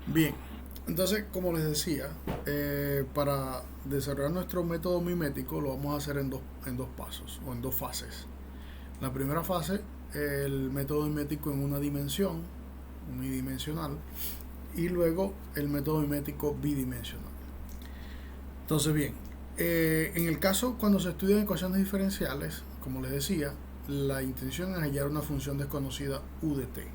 Bien, entonces, como les decía, para desarrollar nuestro método mimético lo vamos a hacer en dos pasos o en dos fases. La primera fase, el método mimético en una dimensión, unidimensional, y luego el método mimético bidimensional. Entonces, bien, en el caso cuando se estudian ecuaciones diferenciales, como les decía, la intención es hallar una función desconocida u de t.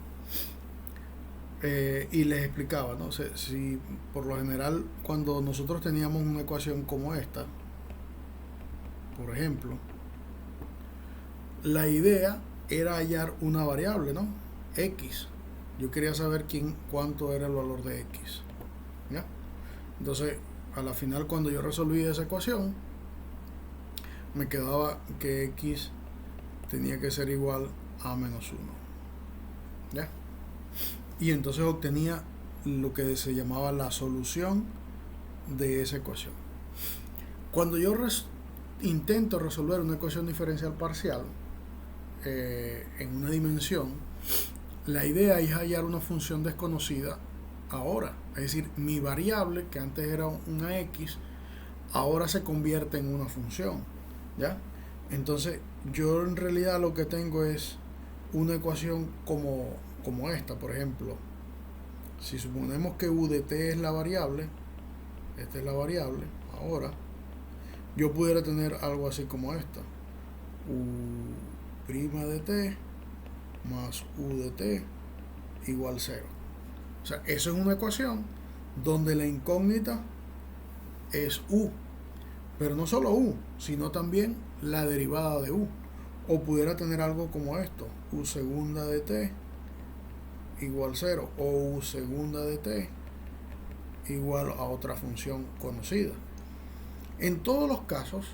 Y les explicaba, ¿no? Si por lo general cuando nosotros teníamos una ecuación como esta, por ejemplo, la idea era hallar una variable, ¿no? X. Yo quería saber cuánto era el valor de X. ¿Ya? Entonces, a la final cuando yo resolví esa ecuación, me quedaba que X tenía que ser igual a menos uno. ¿Ya? Y entonces obtenía lo que se llamaba la solución de esa ecuación. Cuando yo intento resolver una ecuación diferencial parcial en una dimensión, la idea es hallar una función desconocida ahora. Es decir, mi variable, que antes era una x, ahora se convierte en una función. ¿Ya? Entonces, yo en realidad lo que tengo es una ecuación como esta, por ejemplo. Si suponemos que u de t es la variable, esta es la variable, ahora yo pudiera tener algo así como esta. U' de t más u de t igual 0. O sea, eso es una ecuación donde la incógnita es u, pero no solo u, sino también la derivada de u. O pudiera tener algo como esto, u segunda de t igual 0, o u segunda de t igual a otra función conocida. En todos los casos,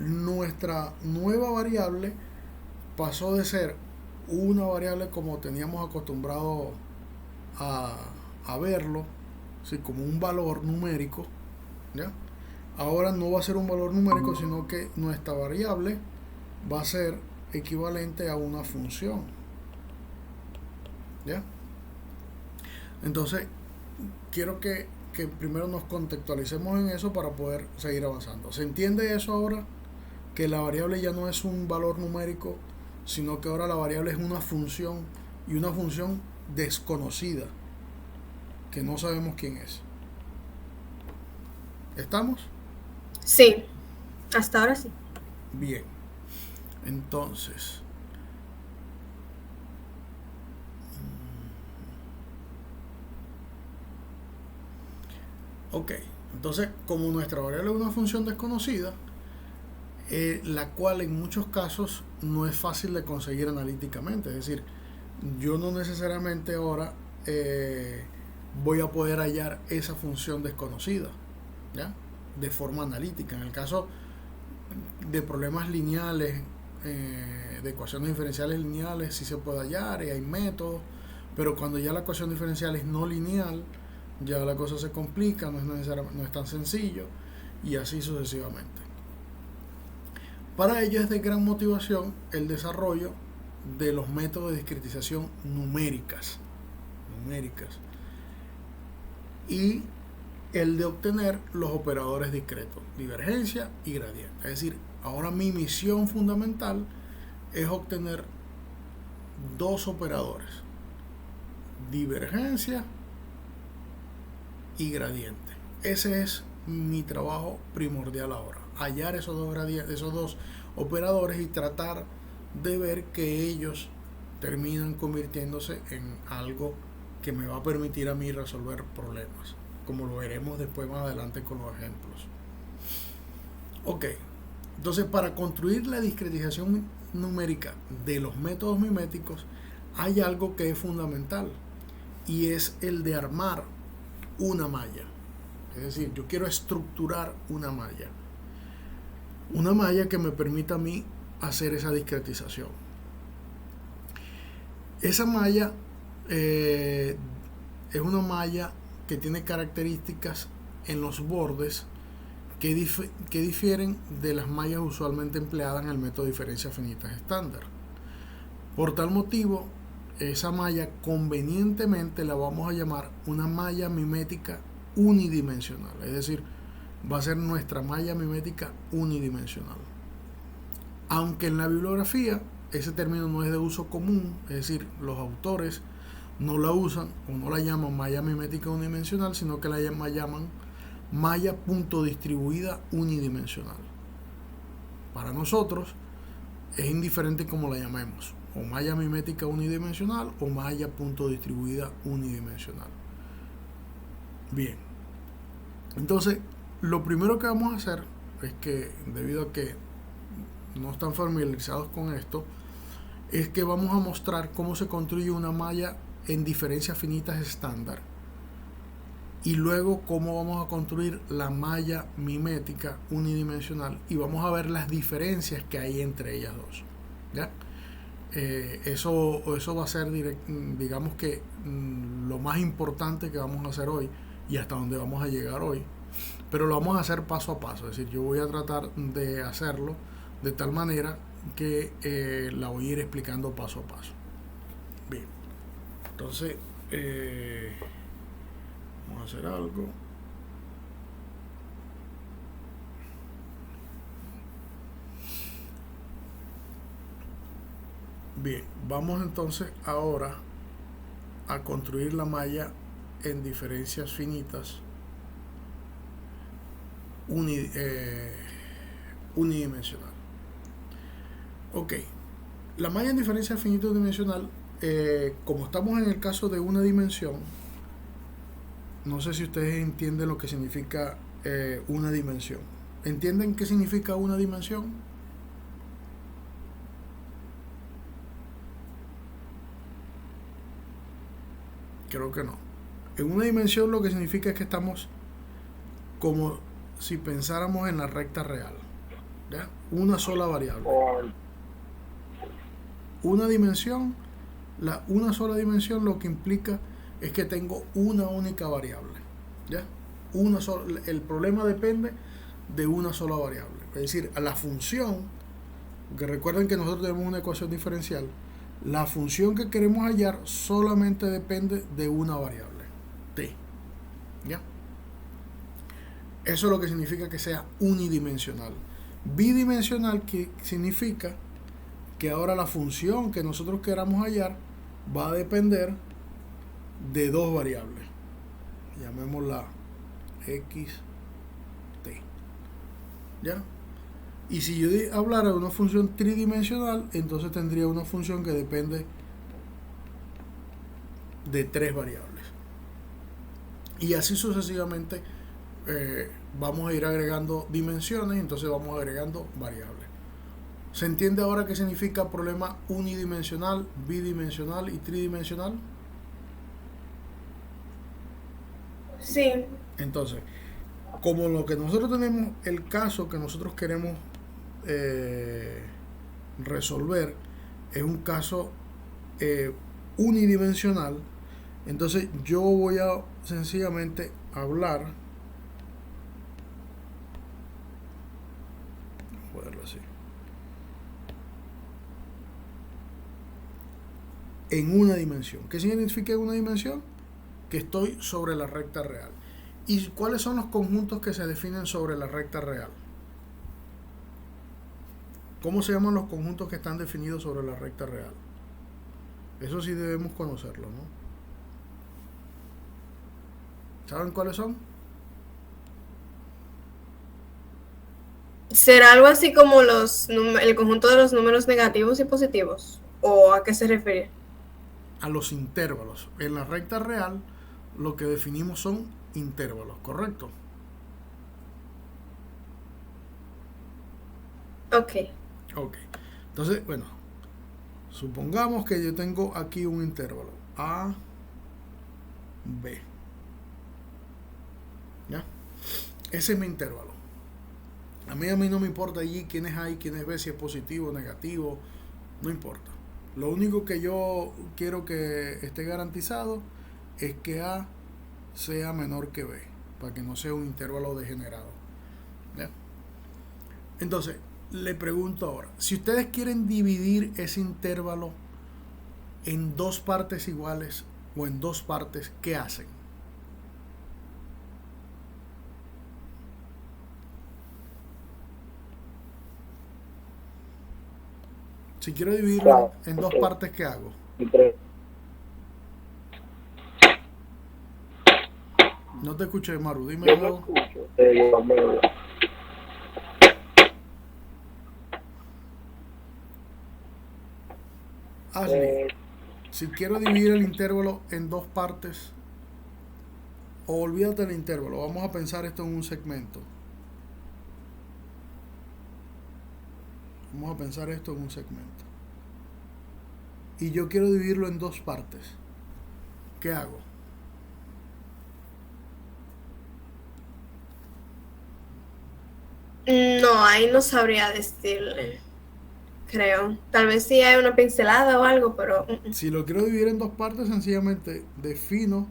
nuestra nueva variable pasó de ser una variable como teníamos acostumbrado a, a verlo, ¿sí? Como un valor numérico, ¿ya? Ahora no va a ser un valor numérico, sino que nuestra variable va a ser equivalente a una función, ¿ya? Entonces, quiero que primero nos contextualicemos en eso para poder seguir avanzando. ¿Se entiende eso ahora? Que la variable ya no es un valor numérico, sino que ahora la variable es una función y una función desconocida, que no sabemos quién es. ¿Estamos? Sí, hasta ahora sí. Bien. Entonces, ok. Entonces, como nuestra variable es una función desconocida, la cual en muchos casos no es fácil de conseguir analíticamente. Es decir, yo no necesariamente ahora eh, voy a poder hallar esa función desconocida, ¿ya? De forma analítica. En el caso de problemas lineales, de ecuaciones diferenciales lineales, sí se puede hallar y hay métodos, pero cuando ya la ecuación diferencial es no lineal, ya la cosa se complica, no es tan sencillo y así sucesivamente. Para ello es de gran motivación el desarrollo de los métodos de discretización numéricas y el de obtener los operadores discretos, divergencia y gradiente. Es decir, ahora mi misión fundamental es obtener dos operadores, divergencia y gradiente. Ese es mi trabajo primordial ahora, hallar esos dos operadores y tratar de ver que ellos terminan convirtiéndose en algo que me va a permitir a mí resolver problemas, como lo veremos después más adelante con los ejemplos. Ok, entonces para construir la discretización numérica de los métodos miméticos hay algo que es fundamental y es el de armar una malla. Es decir, yo quiero estructurar una malla que me permita a mí hacer esa discretización. Esa malla eh, es una malla que tiene características en los bordes que difieren de las mallas usualmente empleadas en el método de diferencias finitas estándar. Por tal motivo, esa malla convenientemente la vamos a llamar una malla mimética unidimensional. Es decir, va a ser nuestra malla mimética unidimensional. Aunque en la bibliografía ese término no es de uso común, es decir, los autores no la usan o no la llaman malla mimética unidimensional, sino que la llaman malla punto distribuida unidimensional. Para nosotros es indiferente cómo la llamemos, o malla mimética unidimensional o malla punto distribuida unidimensional. Bien, entonces lo primero que vamos a hacer es que, debido a que no están familiarizados con esto, es que vamos a mostrar cómo se construye una malla en diferencias finitas estándar y luego cómo vamos a construir la malla mimética unidimensional y vamos a ver las diferencias que hay entre ellas dos, ¿ya? Eso va a ser, digamos que, lo más importante que vamos a hacer hoy y hasta donde vamos a llegar hoy, pero lo vamos a hacer paso a paso. Es decir, yo voy a tratar de hacerlo de tal manera que la voy a ir explicando paso a paso. Bien, entonces vamos a hacer algo. Bien, vamos entonces ahora a construir la malla en diferencias finitas unidimensional. Ok, la malla en diferencia finita unidimensional, como estamos en el caso de una dimensión, no sé si ustedes entienden lo que significa una dimensión. ¿Entienden qué significa una dimensión? Creo que no. En una dimensión lo que significa es que estamos como si pensáramos en la recta real, ¿ya? Una sola variable. Una dimensión, una sola dimensión lo que implica es que tengo una única variable, ¿ya? El problema depende de una sola variable. Es decir, a la función, que recuerden que nosotros tenemos una ecuación diferencial, la función que queremos hallar solamente depende de una variable, t, ¿ya? Eso es lo que significa que sea unidimensional. Bidimensional, que significa que ahora la función que nosotros queramos hallar va a depender de dos variables, llamémosla x, t, ¿ya? Y si yo hablara de una función tridimensional, entonces tendría una función que depende de tres variables. Y así sucesivamente vamos a ir agregando dimensiones, entonces vamos agregando variables. ¿Se entiende ahora qué significa problema unidimensional, bidimensional y tridimensional? Sí. Entonces, como lo que nosotros tenemos, el caso que nosotros queremos resolver es un caso unidimensional, entonces yo voy a sencillamente hablar, voy a verlo así, en una dimensión. ¿Qué significa una dimensión? Que estoy sobre la recta real. ¿Y cuáles son los conjuntos que se definen sobre la recta real? ¿Cómo se llaman los conjuntos que están definidos sobre la recta real? Eso sí debemos conocerlo, ¿no? ¿Saben cuáles son? ¿Será algo así como el conjunto de los números negativos y positivos? ¿O a qué se refiere? A los intervalos. En la recta real lo que definimos son intervalos, ¿correcto? Ok. Ok. Entonces, bueno, supongamos que yo tengo aquí un intervalo A, B. ¿Ya? Ese es mi intervalo. A mí no me importa allí quién es A y quién es B, si es positivo o negativo, no importa. Lo único que yo quiero que esté garantizado es que A sea menor que B, para que no sea un intervalo degenerado, ¿ya? Entonces, le pregunto ahora, si ustedes quieren dividir ese intervalo en dos partes iguales o en dos partes, ¿qué hacen? Si quiero dividirlo en dos partes, ¿qué hago? No te escuché, Maru, dime de nuevo. Ashley, si quiero dividir el intervalo en dos partes, o olvídate del intervalo, vamos a pensar esto en un segmento. Vamos a pensar esto en un segmento. Y yo quiero dividirlo en dos partes. ¿Qué hago? No, ahí no sabría decirle, creo. Tal vez sí hay una pincelada o algo, pero Si lo quiero dividir en dos partes, sencillamente defino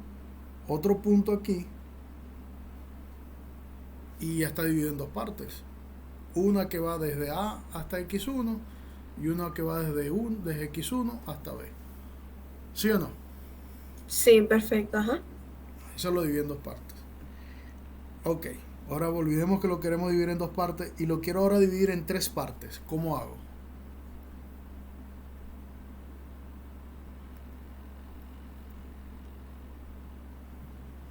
otro punto aquí y ya está dividido en dos partes. Una que va desde A hasta X1 y una que va desde X1 hasta B. ¿Sí o no? sí, perfecto, ajá. Eso lo divido en dos partes. Ok, ahora olvidemos que lo queremos dividir en dos partes y lo quiero ahora dividir en tres partes. ¿Cómo hago?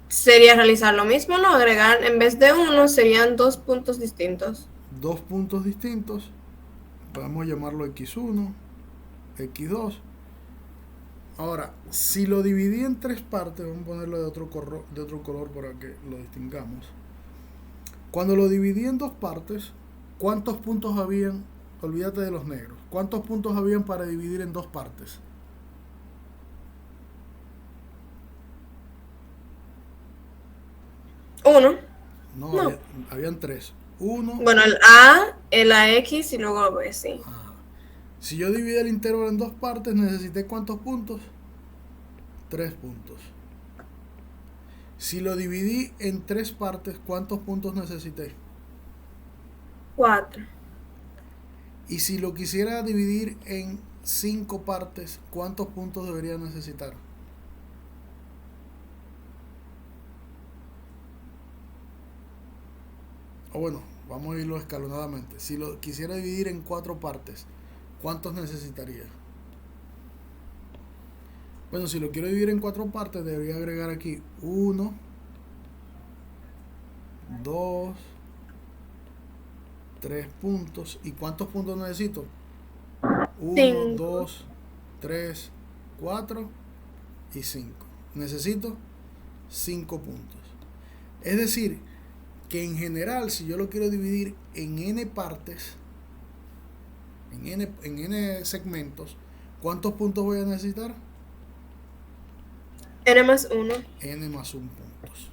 Sería realizar lo mismo, ¿no? Agregar, en vez de uno, serían dos puntos distintos. Dos puntos distintos, podemos llamarlo X1, X2. Ahora, si lo dividí en tres partes, vamos a ponerlo de otro color para que lo distingamos. Cuando lo dividí en dos partes, ¿cuántos puntos habían? Olvídate de los negros. ¿Cuántos puntos habían para dividir en dos partes? Uno, No, no. habían tres. Uno. Bueno, el A, el AX y luego el B, sí. Ajá. Si yo divido el intervalo en dos partes, necesité ¿cuántos puntos? 3 puntos. Si lo dividí en tres partes, ¿cuántos puntos necesité? 4. Y si lo quisiera dividir en 5 partes, ¿cuántos puntos debería necesitar? O bueno, vamos a irlo escalonadamente. Si lo quisiera dividir en 4 partes, ¿cuántos necesitaría? Bueno, si lo quiero dividir en 4 partes, debería agregar aquí 1, 2, 3 puntos. ¿Y cuántos puntos necesito? 1, 5. 2, 3, 4 y 5. Necesito 5 puntos. Es decir, que en general, si yo lo quiero dividir en n partes, en n segmentos, ¿cuántos puntos voy a necesitar? N más 1. N más 1 puntos.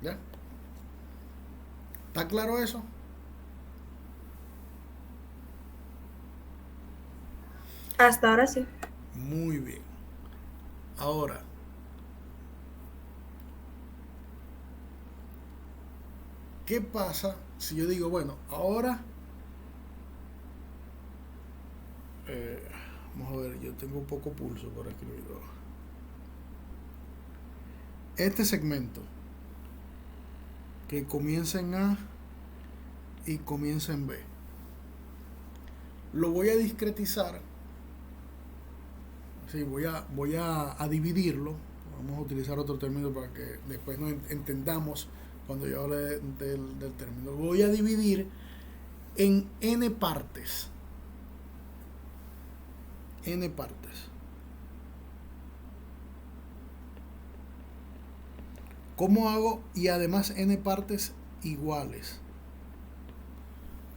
¿Ya? ¿Está claro eso? Hasta ahora sí. Muy bien. Ahora, ¿qué pasa si yo digo, bueno, ahora vamos a ver, yo tengo poco pulso para escribirlo. Este segmento que comienza en A y comienza en B, lo voy a discretizar. Sí, voy a dividirlo. Vamos a utilizar otro término para que después nos entendamos cuando yo hable del término. Lo voy a dividir en n partes. N partes. ¿Cómo hago? Y además n partes iguales.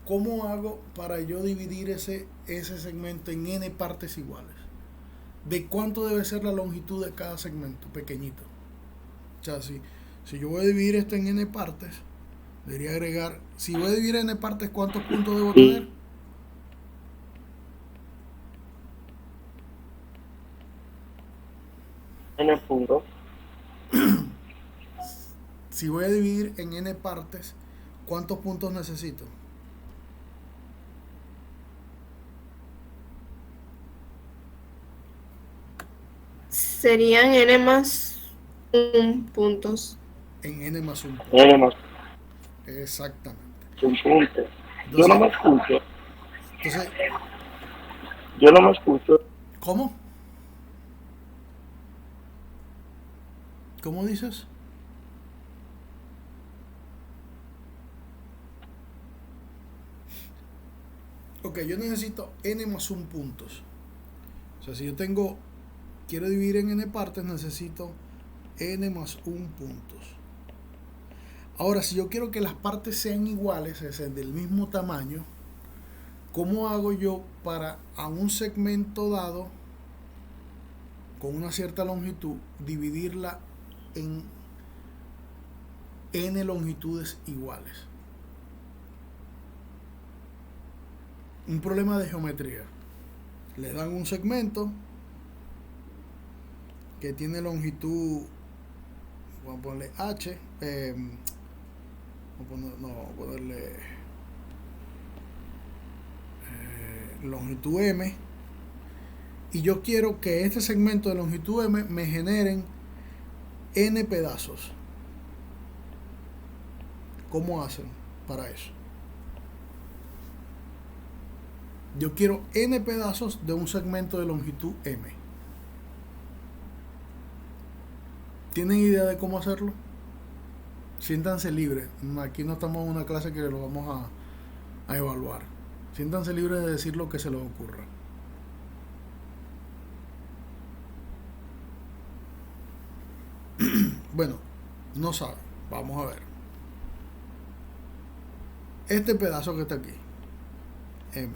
¿Cómo hago para yo dividir ese segmento en n partes iguales? ¿De cuánto debe ser la longitud de cada segmento? Pequeñito. O sea, si yo voy a dividir esto en n partes, debería agregar, si voy a dividir en n partes, ¿cuántos puntos debo tener? N puntos. Si voy a dividir en n partes, ¿cuántos puntos necesito? Serían n más 1 puntos. En n más un punto. N más Exactamente. un punto. Yo Entonces, no me escucho. entonces, Yo no me escucho. ¿cómo? ¿Cómo dices? Ok, yo necesito n más un puntos. O sea, si yo quiero dividir en n partes, necesito n más un puntos. Ahora, si yo quiero que las partes sean iguales, es decir, del mismo tamaño, ¿cómo hago yo para a un segmento dado con una cierta longitud dividirla en n longitudes iguales? Un problema de geometría. Le dan un segmento que tiene longitud, vamos a ponerle h, vamos a ponerle longitud m, y yo quiero que este segmento de longitud m me generen n pedazos. ¿Cómo hacen para eso? Yo quiero n pedazos de un segmento de longitud m. ¿Tienen idea de cómo hacerlo? Siéntanse libres. Aquí no estamos en una clase que lo vamos a evaluar. Siéntanse libres de decir lo que se les ocurra. Bueno, no saben. Vamos a ver. Este pedazo que está aquí, m.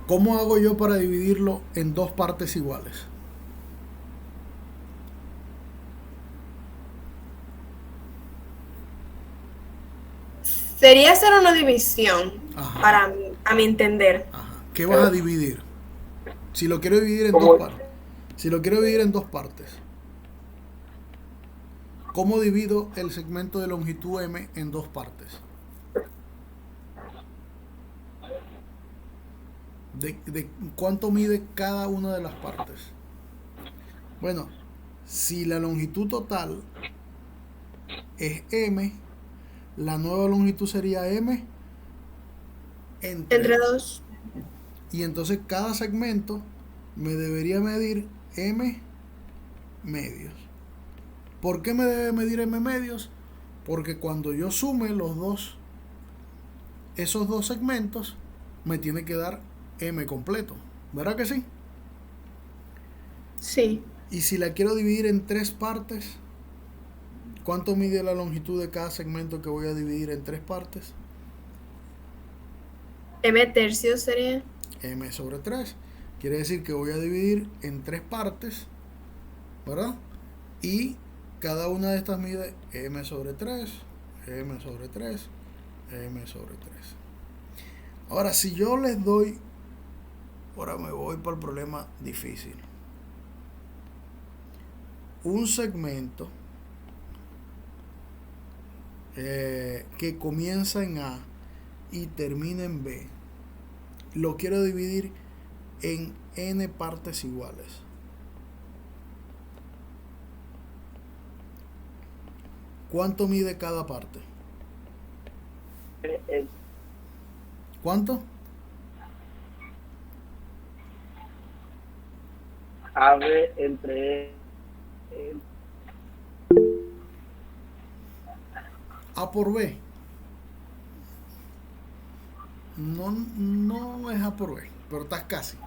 ¿Cómo hago yo para dividirlo en dos partes iguales? Sería hacer una división, Ajá. a mi entender. Ajá. ¿Qué vas a dividir? Si lo quiero dividir en ¿Cómo? dos partes. Si lo quiero dividir en dos partes. ¿Cómo divido el segmento de longitud m en dos partes? ¿De cuánto mide cada una de las partes? Bueno, si la longitud total es m, la nueva longitud sería m Entre 2. y entonces cada segmento me debería medir m medios. ¿Por qué me debe medir m medios? Porque cuando yo sume esos dos segmentos, me tiene que dar m completo. ¿Verdad que sí? Sí. Y si la quiero dividir en tres partes, ¿cuánto mide la longitud de cada segmento que voy a dividir en tres partes? M tercios sería. M sobre 3. Quiere decir que voy a dividir en tres partes, ¿verdad? Y cada una de estas mide m sobre 3, m sobre 3, m sobre 3. Ahora, si yo les doy, ahora me voy para el problema difícil. Un segmento que comienza en A y termina en B, lo quiero dividir en n partes iguales. ¿Cuánto mide cada parte? ¿Cuánto? AB entre A por B. No es A por B, pero estás casi.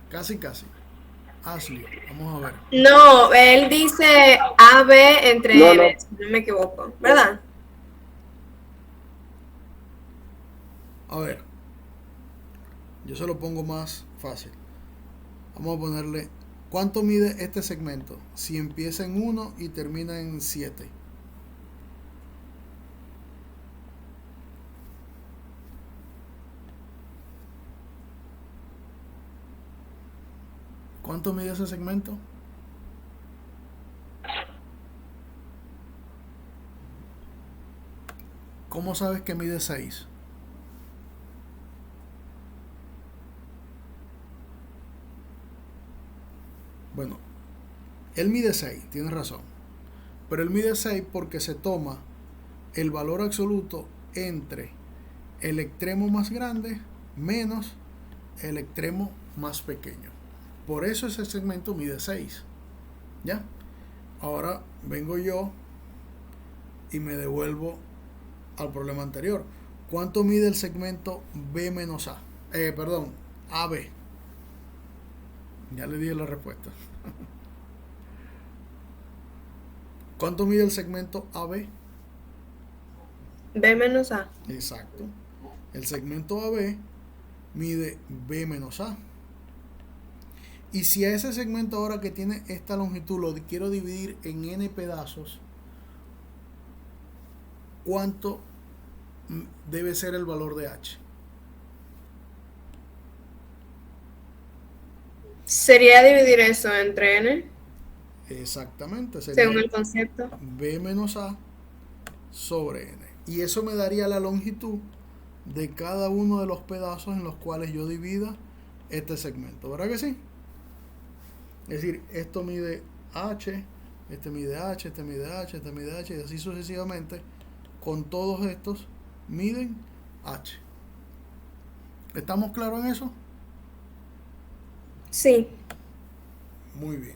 Casi. Hazlo. Vamos a ver. No, él dice AB entre No, M, no. si no me equivoco, ¿verdad? A ver. Yo se lo pongo más fácil. Vamos a ponerle, ¿cuánto mide este segmento? Si empieza en 1 y termina en 7. ¿Cuánto mide ese segmento? ¿Cómo sabes que mide 6? Él mide 6, tienes razón. Pero él mide 6 porque se toma el valor absoluto entre el extremo más grande menos el extremo más pequeño. Por eso ese segmento mide 6. ¿Ya? Ahora vengo yo y me devuelvo al problema anterior. ¿Cuánto mide el segmento B menos A? Perdón, AB. Ya le di la respuesta. ¿Cuánto mide el segmento AB? B menos A. Exacto. El segmento AB mide B menos A. Y si a ese segmento ahora que tiene esta longitud lo quiero dividir en n pedazos, ¿cuánto debe ser el valor de H? Sería dividir eso entre N, Exactamente, según sería el concepto. B menos A sobre N. Y eso me daría la longitud de cada uno de los pedazos en los cuales yo divida este segmento. ¿Verdad que sí? Es decir, esto mide H, este mide H, este mide H, este mide H, y así sucesivamente. Con todos estos miden H. ¿Estamos claros en eso? Sí. Muy bien.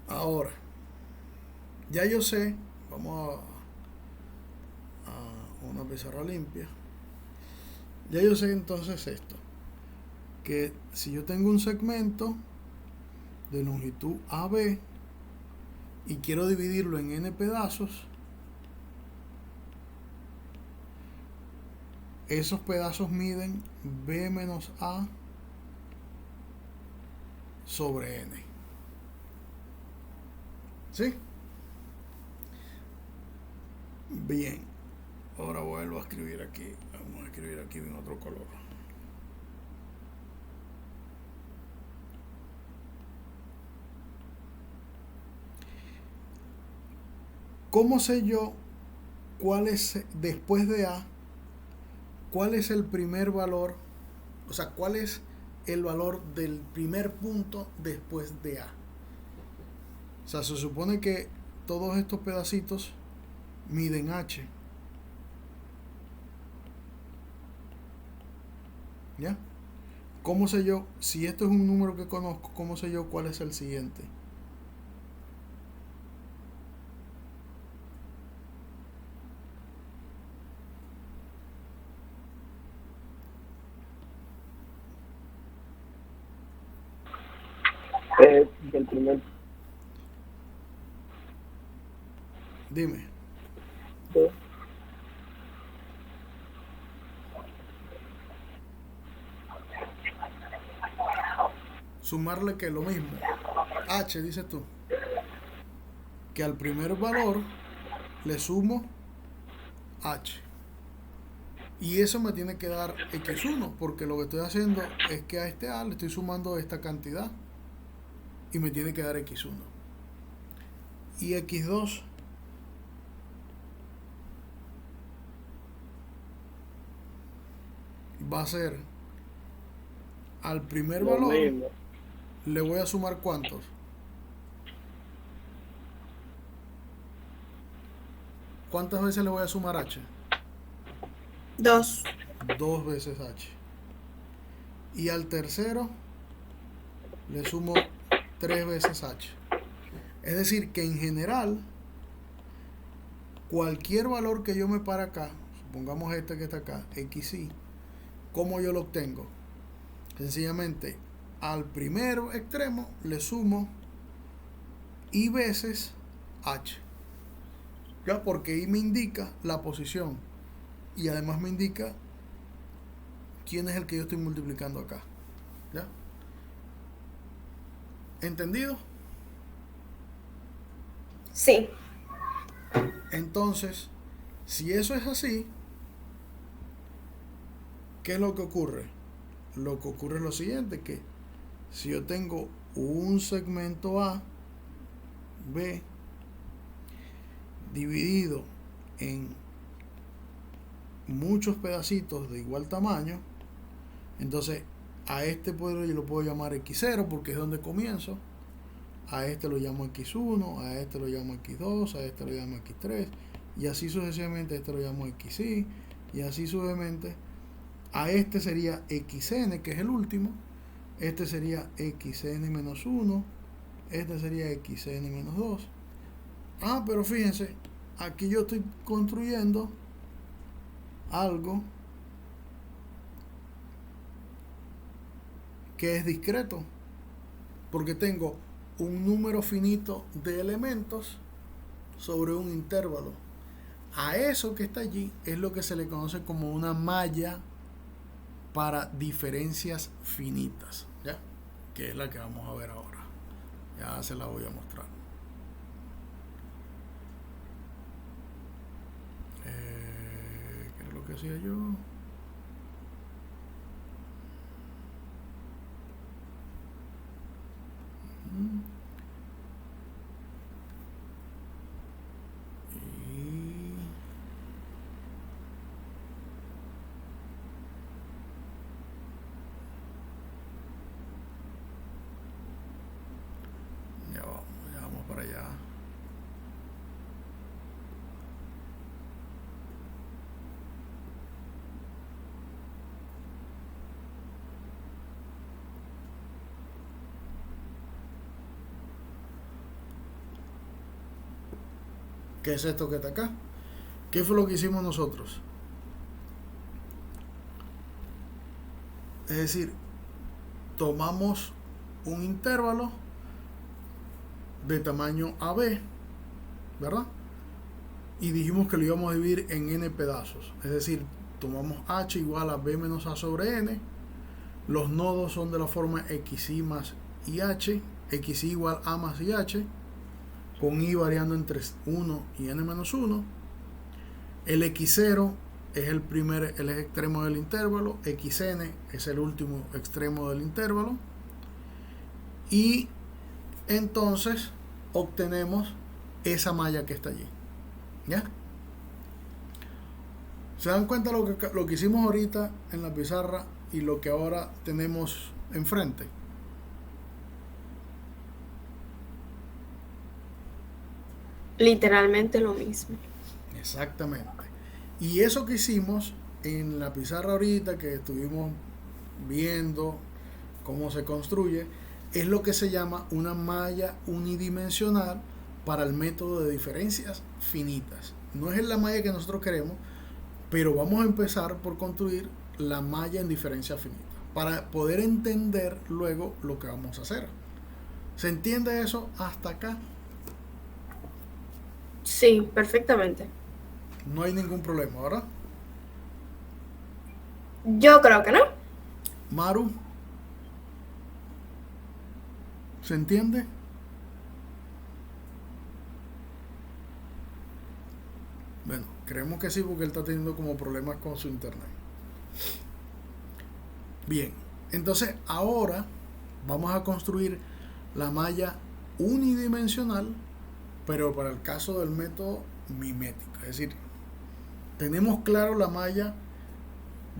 Ahora, ya yo sé, vamos a una pizarra limpia. Ya yo sé entonces esto, que si yo tengo un segmento de longitud AB y quiero dividirlo en n pedazos, esos pedazos miden B menos A sobre N. ¿Sí? Bien. Ahora vuelvo a escribir aquí. Vamos a escribir aquí en otro color. ¿Cómo sé yo cuál es, después de A, cuál es el primer valor? O sea, ¿cuál es el valor del primer punto después de A? O sea, se supone que todos estos pedacitos miden H. ¿Ya? ¿Cómo sé yo? Si esto es un número que conozco, ¿cómo sé yo cuál es el siguiente? Del primer Dime. punto, Sumarle que lo mismo. H, dices tú. Que al primer valor le sumo H. Y eso me tiene que dar X1, porque lo que estoy haciendo es que a este A le estoy sumando esta cantidad. Y me tiene que dar X1. Y X2 va a ser al primer lo valor mismo. le voy a sumar ¿cuántos? ¿Cuántas veces le voy a sumar H? 2. 2 veces H. Y al tercero le sumo 3 veces H. Es decir, que en general, cualquier valor que yo me pare acá, supongamos este que está acá, XY, ¿cómo yo lo obtengo? Sencillamente, al primer extremo le sumo Y veces H. ¿Ya? Porque I me indica la posición. Y además me indica quién es el que yo estoy multiplicando acá. ¿Ya? ¿Entendido? Sí. Entonces, si eso es así, ¿qué es lo que ocurre? Lo que ocurre es lo siguiente, que si yo tengo un segmento A, B, dividido en muchos pedacitos de igual tamaño, entonces a este yo lo puedo llamar X0 porque es donde comienzo, a este lo llamo x1, a este lo llamo x2, a este lo llamo x3, y así sucesivamente, a este lo llamo xy, y así sucesivamente. A este sería xn, que es el último, este sería xn menos 1, este sería xn menos 2. Pero fíjense, aquí yo estoy construyendo algo que es discreto, porque tengo un número finito de elementos sobre un intervalo. A eso que está allí es lo que se le conoce como una malla para diferencias finitas, ¿ya? Que es la que vamos a ver ahora. Ya se la voy a mostrar. ¿Qué es lo que hacía yo? Ya vamos para allá. ¿Qué es esto que está acá? ¿Qué fue lo que hicimos nosotros? Es decir, tomamos un intervalo de tamaño AB, ¿verdad? Y dijimos que lo íbamos a dividir en n pedazos. Es decir, tomamos h igual a b menos a sobre n. Los nodos son de la forma xy más ih, xy igual a más ih, con i variando entre 1 y n menos 1. El x0 es el extremo del intervalo, xn es el último extremo del intervalo, y entonces obtenemos esa malla que está allí, ¿ya? ¿Se dan cuenta lo que hicimos ahorita en la pizarra y lo que ahora tenemos enfrente? Literalmente lo mismo. Exactamente. Y eso que hicimos en la pizarra ahorita, que estuvimos viendo cómo se construye, es lo que se llama una malla unidimensional para el método de diferencias finitas. No es la malla que nosotros queremos, pero vamos a empezar por construir la malla en diferencia finita para poder entender luego lo que vamos a hacer. ¿Se entiende eso hasta acá? Sí, perfectamente. No hay ningún problema, ¿verdad? Yo creo que no. Maru, ¿se entiende? Bueno, creemos que sí, porque él está teniendo como problemas con su internet. Bien, entonces ahora vamos a construir la malla unidimensional, pero para el caso del método mimético. Es decir, tenemos claro la malla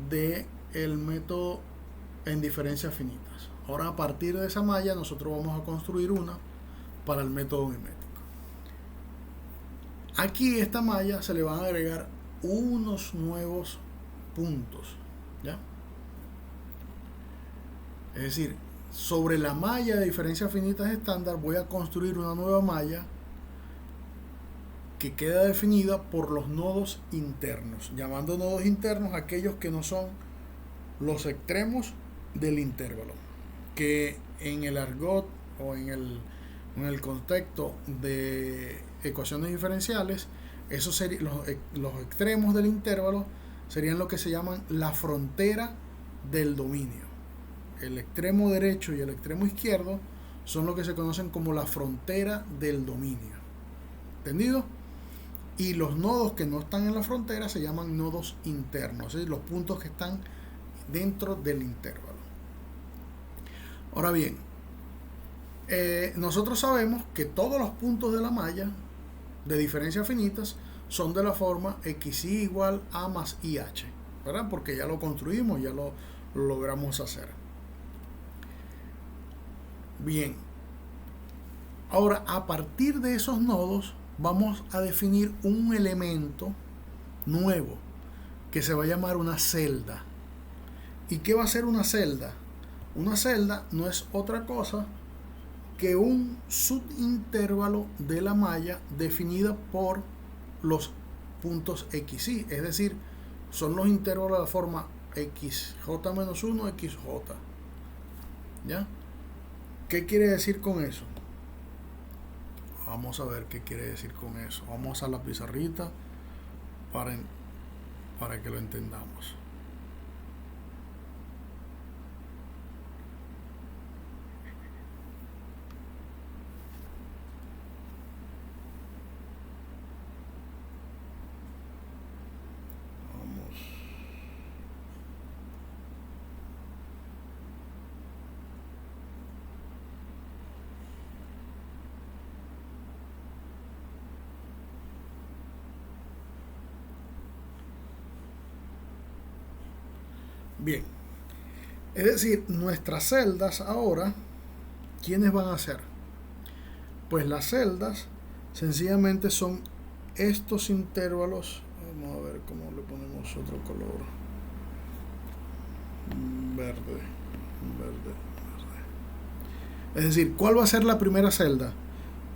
del método en diferencias finitas. Ahora, a partir de esa malla, nosotros vamos a construir una para el método mimético. Aquí a esta malla se le van a agregar unos nuevos puntos, ¿ya? Es decir, sobre la malla de diferencias finitas estándar voy a construir una nueva malla que queda definida por los nodos internos, llamando nodos internos aquellos que no son los extremos del intervalo, que en el argot o en el contexto de ecuaciones diferenciales, esos serían los extremos del intervalo, serían lo que se llaman la frontera del dominio. El extremo derecho y el extremo izquierdo son lo que se conocen como la frontera del dominio. ¿Entendido? Y los nodos que no están en la frontera se llaman nodos internos, es decir, los puntos que están dentro del intervalo. Ahora bien, nosotros sabemos que todos los puntos de la malla de diferencias finitas son de la forma xy igual a más ih, ¿verdad? Porque ya lo construimos, ya lo logramos hacer. Bien, Ahora, a partir de esos nodos, vamos a definir un elemento nuevo que se va a llamar una celda. ¿Y qué va a ser una celda? Una celda no es otra cosa que un subintervalo de la malla definida por los puntos x, y, es decir, son los intervalos de la forma xj-1, xj. ¿Ya? ¿Qué quiere decir con eso? Vamos a ver qué quiere decir con eso. Vamos a la pizarrita para que lo entendamos. Bien, es decir, nuestras celdas ahora, ¿quiénes van a ser? Pues las celdas sencillamente son estos intervalos. Vamos a ver cómo le ponemos otro color. Verde. Es decir, ¿cuál va a ser la primera celda?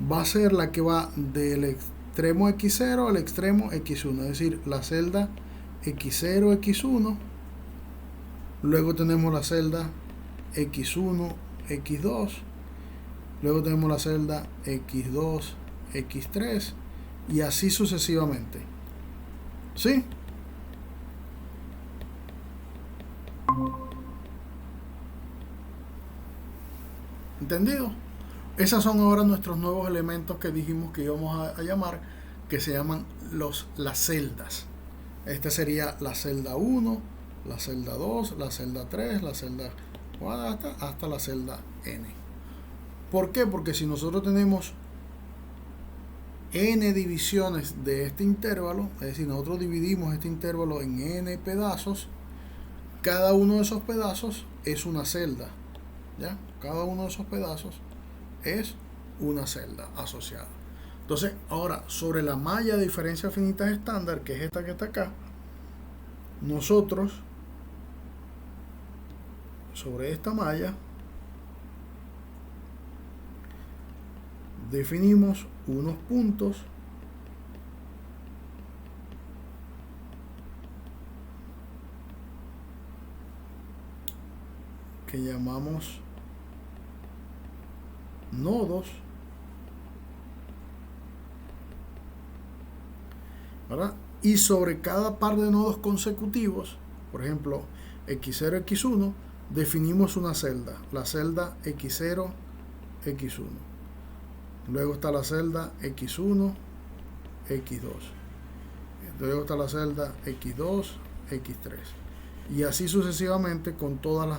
Va a ser la que va del extremo x0 al extremo x1, es decir, la celda x0, x1. Luego tenemos la celda x1, x2. Luego tenemos la celda x2, x3 y así sucesivamente. ¿Sí? ¿Entendido? Esos son ahora nuestros nuevos elementos que dijimos que íbamos a llamar, que se llaman las celdas. Esta sería la celda 1, la celda 2, la celda 3, la celda 4, hasta la celda n. ¿Por qué? Porque si nosotros tenemos n divisiones de este intervalo, es decir, nosotros dividimos este intervalo en n pedazos, cada uno de esos pedazos es una celda. ¿Ya? Cada uno de esos pedazos es una celda asociada. Entonces, ahora, sobre la malla de diferencias finitas estándar, que es esta que está acá, nosotros, sobre esta malla, definimos unos puntos que llamamos nodos, ¿verdad? Y sobre cada par de nodos consecutivos, por ejemplo, x0, x1, definimos una celda, la celda x0, x1. Luego está la celda x1, x2. Luego está la celda x2, x3. Y así sucesivamente con todas las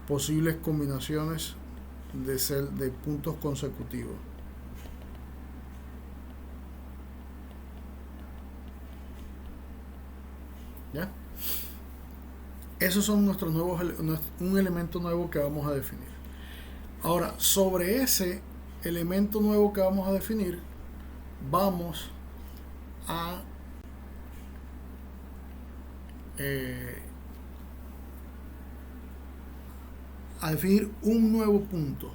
posibles combinaciones de puntos consecutivos. ¿Ya? Esos son nuestros nuevos, un elemento nuevo que vamos a definir. Ahora, sobre ese elemento nuevo que vamos a definir, vamos a definir un nuevo punto.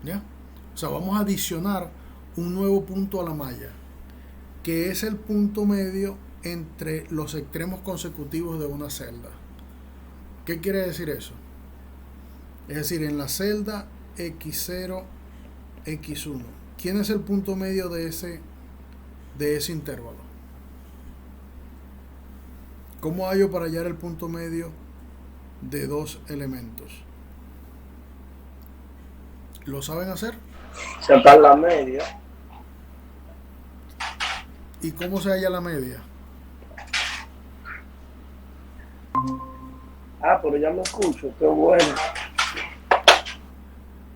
¿Ya? O sea, vamos a adicionar un nuevo punto a la malla, que es el punto medio entre los extremos consecutivos de una celda. ¿Qué quiere decir eso? Es decir, en la celda x0, x1, ¿quién es el punto medio de ese intervalo? ¿Cómo hallo para hallar el punto medio de dos elementos? ¿Lo saben hacer? Sacar la media. ¿Y cómo se halla la media? Pero ya me escucho, qué bueno.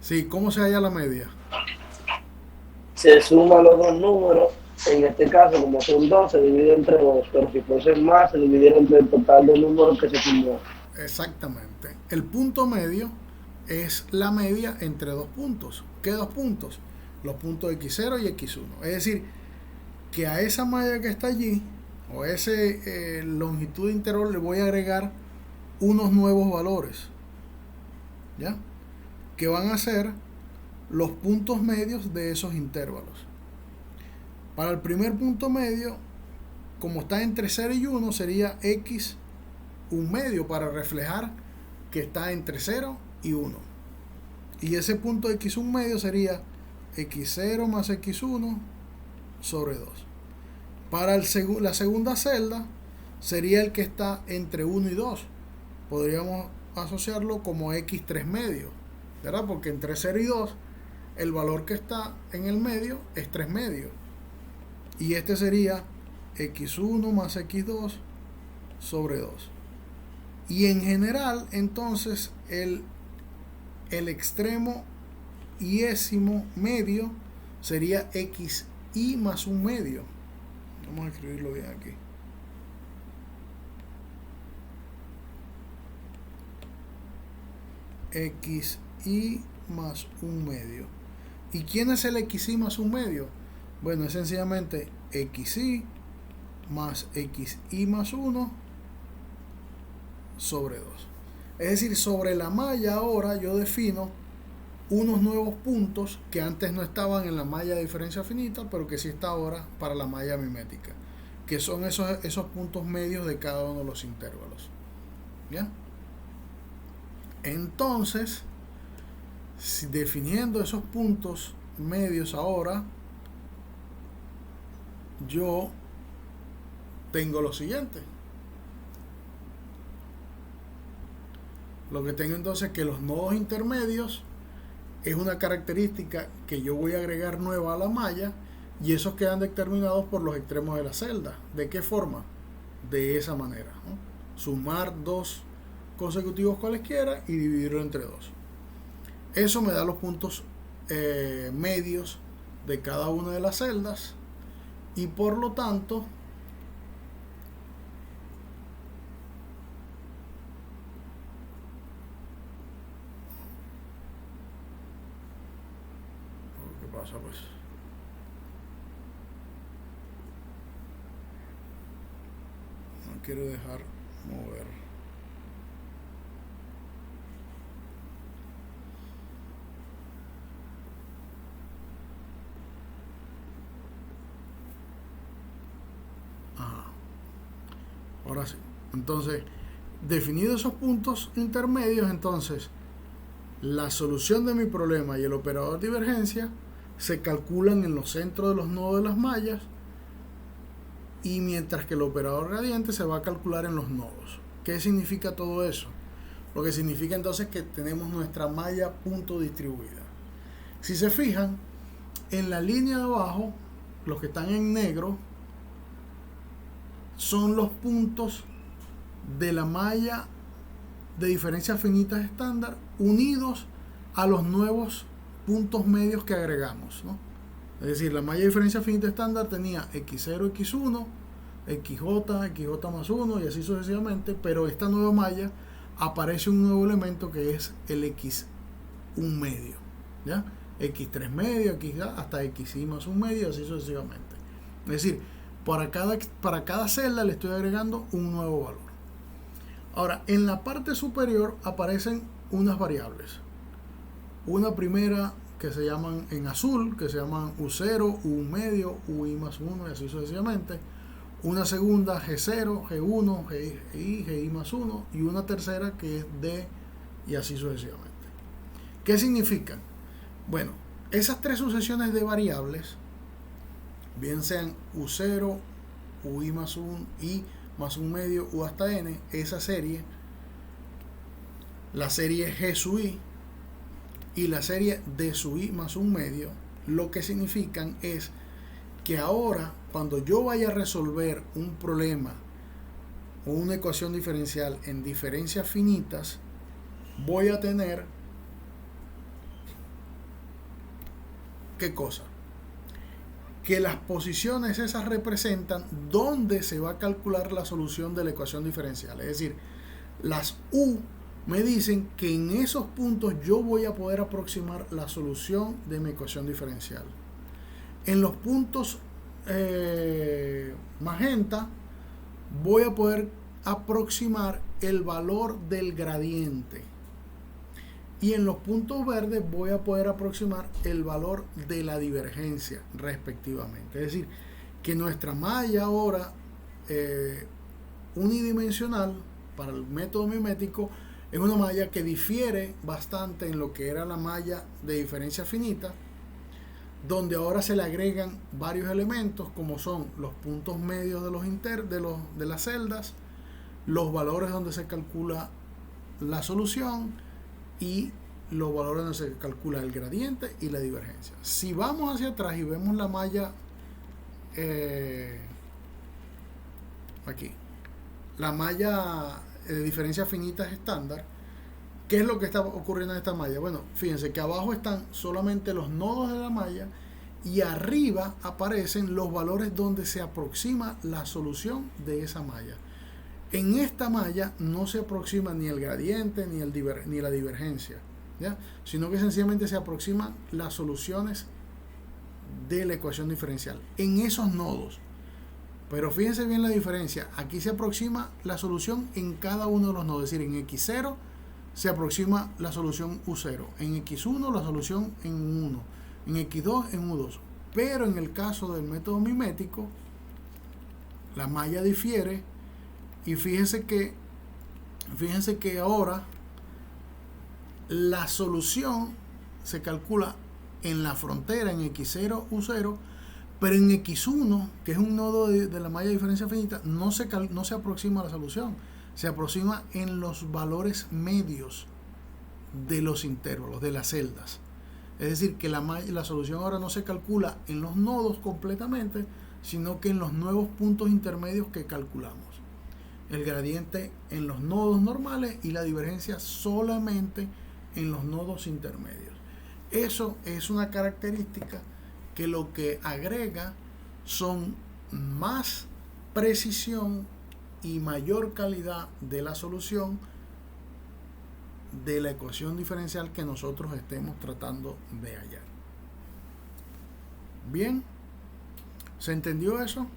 Sí, ¿cómo se halla la media? Se suman los dos números, en este caso como son 2, se divide entre 2, pero si fuesen más, se dividiera entre el total de números que se sumó. Exactamente. El punto medio es la media entre dos puntos. ¿Qué dos puntos? los puntos x0 y x1. Es decir, que a esa malla que está allí, o ese longitud de intervalo, le voy a agregar unos nuevos valores, ¿ya? Que van a ser los puntos medios de esos intervalos. Para el primer punto medio, como está entre 0 y 1, sería x un medio para reflejar que está entre 0 y 1. Y ese punto x un medio sería x0 más x1 sobre 2. Para la segunda celda sería el que está entre 1 y 2. Podríamos asociarlo como x3 medio, ¿verdad? Porque entre 0 y 2 el valor que está en el medio es 3 medios. Y este sería x1 más x2 sobre 2. Y en general, entonces, el extremo iésimo medio sería xi más un medio. Vamos a escribirlo bien aquí. Xi más un medio. ¿Y quién es el xi más un medio? Bueno, es sencillamente xi más xi más 1 sobre 2. Es decir, sobre la malla ahora yo defino unos nuevos puntos que antes no estaban en la malla de diferencia finita, pero que sí está ahora para la malla mimética, que son esos puntos medios de cada uno de los intervalos. ¿Ya? Entonces, definiendo esos puntos medios ahora, yo tengo lo siguiente. Lo que tengo entonces es que los nodos intermedios es una característica que yo voy a agregar nueva a la malla, y esos quedan determinados por los extremos de la celda. ¿De qué forma? De esa manera, ¿no? Sumar dos consecutivos cualesquiera y dividirlo entre 2. Eso me da los puntos medios de cada una de las celdas, y por lo tanto ¿qué pasa pues? No quiero dejar mover. Ahora sí. Entonces, definidos esos puntos intermedios, entonces la solución de mi problema y el operador de divergencia se calculan en los centros de los nodos de las mallas, y mientras que el operador gradiente se va a calcular en los nodos. ¿Qué significa todo eso? Lo que significa entonces que tenemos nuestra malla punto distribuida. Si se fijan, en la línea de abajo, los que están en negro son los puntos de la malla de diferencias finitas estándar unidos a los nuevos puntos medios que agregamos, ¿no? Es decir, la malla de diferencia finita estándar tenía x0, x1, xj más 1 y así sucesivamente, pero esta nueva malla aparece un nuevo elemento que es el x1 medio, ¿ya? x3 medio, x hasta xi más 1 medio y así sucesivamente. Es decir, para cada celda le estoy agregando un nuevo valor. Ahora, en la parte superior aparecen unas variables. Una primera que se llaman en azul, que se llaman U0, U medio, UI más 1 y así sucesivamente. Una segunda G0, G1, GI, GI más 1 y una tercera que es D y así sucesivamente. ¿Qué significan? Bueno, esas tres sucesiones de variables, bien sean U0, UI más 1, I más 1 medio, U hasta N, esa serie, la serie G sub I y la serie D sub I más 1 medio, lo que significan es que ahora cuando yo vaya a resolver un problema o una ecuación diferencial en diferencias finitas, voy a tener ¿qué cosa? Que las posiciones esas representan dónde se va a calcular la solución de la ecuación diferencial. Es decir, las U me dicen que en esos puntos yo voy a poder aproximar la solución de mi ecuación diferencial. En los puntos magenta voy a poder aproximar el valor del gradiente. Y en los puntos verdes voy a poder aproximar el valor de la divergencia respectivamente. Es decir, que nuestra malla ahora unidimensional para el método mimético es una malla que difiere bastante en lo que era la malla de diferencia finita, donde ahora se le agregan varios elementos como son los puntos medios de las celdas, los valores donde se calcula la solución y los valores donde se calcula el gradiente y la divergencia. Si vamos hacia atrás y vemos la malla aquí, la malla de diferencia finita estándar, ¿qué es lo que está ocurriendo en esta malla? Bueno, fíjense que abajo están solamente los nodos de la malla y arriba aparecen los valores donde se aproxima la solución de esa malla. En esta malla no se aproxima ni el gradiente ni la divergencia, ¿ya? Sino que sencillamente se aproximan las soluciones de la ecuación diferencial en esos nodos. Pero fíjense bien la diferencia. Aquí se aproxima la solución en cada uno de los nodos. Es decir, en X0 se aproxima la solución U0. En X1 la solución en 1. En X2 en U2. Pero en el caso del método mimético, la malla difiere. Y fíjense que ahora la solución se calcula en la frontera en X0, U0, pero en X1, que es un nodo de la malla de diferencia finita, no se aproxima a la solución, se aproxima en los valores medios de los intervalos, de las celdas. Es decir, que la solución ahora no se calcula en los nodos completamente, sino que en los nuevos puntos intermedios que calculamos. El gradiente en los nodos normales y la divergencia solamente en los nodos intermedios. Eso es una característica que lo que agrega son más precisión y mayor calidad de la solución de la ecuación diferencial que nosotros estemos tratando de hallar. Bien, ¿se entendió eso?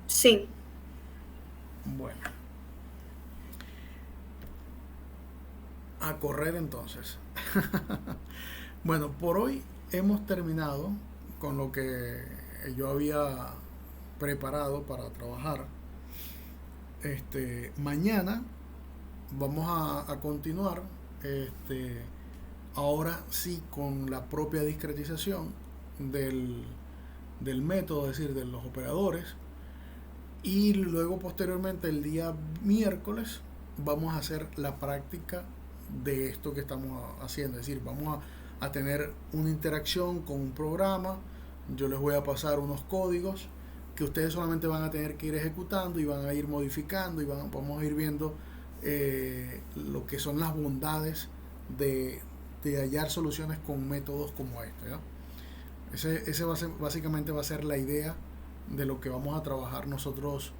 Sí. Bueno, a correr entonces. Bueno, por hoy hemos terminado con lo que yo había preparado para trabajar. Mañana vamos a continuar ahora sí con la propia discretización del método, es decir, de los operadores. Y luego posteriormente el día miércoles vamos a hacer la práctica de esto que estamos haciendo. Es decir, vamos a tener una interacción con un programa. Yo les voy a pasar unos códigos que ustedes solamente van a tener que ir ejecutando y van a ir modificando y vamos a ir viendo lo que son las bondades de hallar soluciones con métodos como este, ¿no? Ese básicamente va a ser la idea de lo que vamos a trabajar nosotros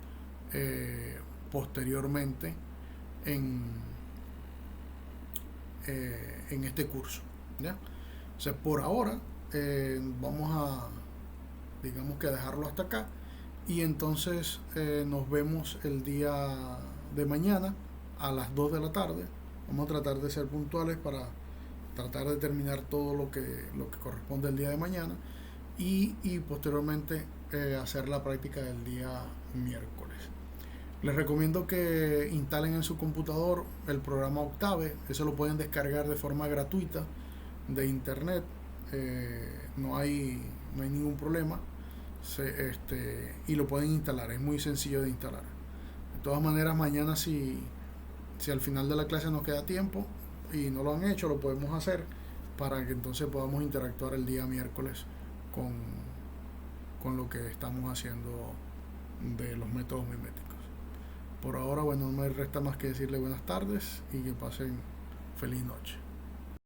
posteriormente en este curso, ¿ya? O sea, por ahora vamos a, digamos que a dejarlo hasta acá y entonces nos vemos el día de mañana a las 2 de la tarde. Vamos a tratar de ser puntuales para tratar de terminar todo lo que corresponde el día de mañana y posteriormente hacer la práctica del día miércoles. Les recomiendo que instalen en su computador el programa Octave. Eso lo pueden descargar de forma gratuita de internet. No hay ningún problema. Y lo pueden instalar. Es muy sencillo de instalar. De todas maneras, mañana si al final de la clase nos queda tiempo y no lo han hecho, lo podemos hacer para que entonces podamos interactuar el día miércoles con lo que estamos haciendo de los métodos miméticos. Por ahora, bueno, no me resta más que decirle buenas tardes y que pasen feliz noche.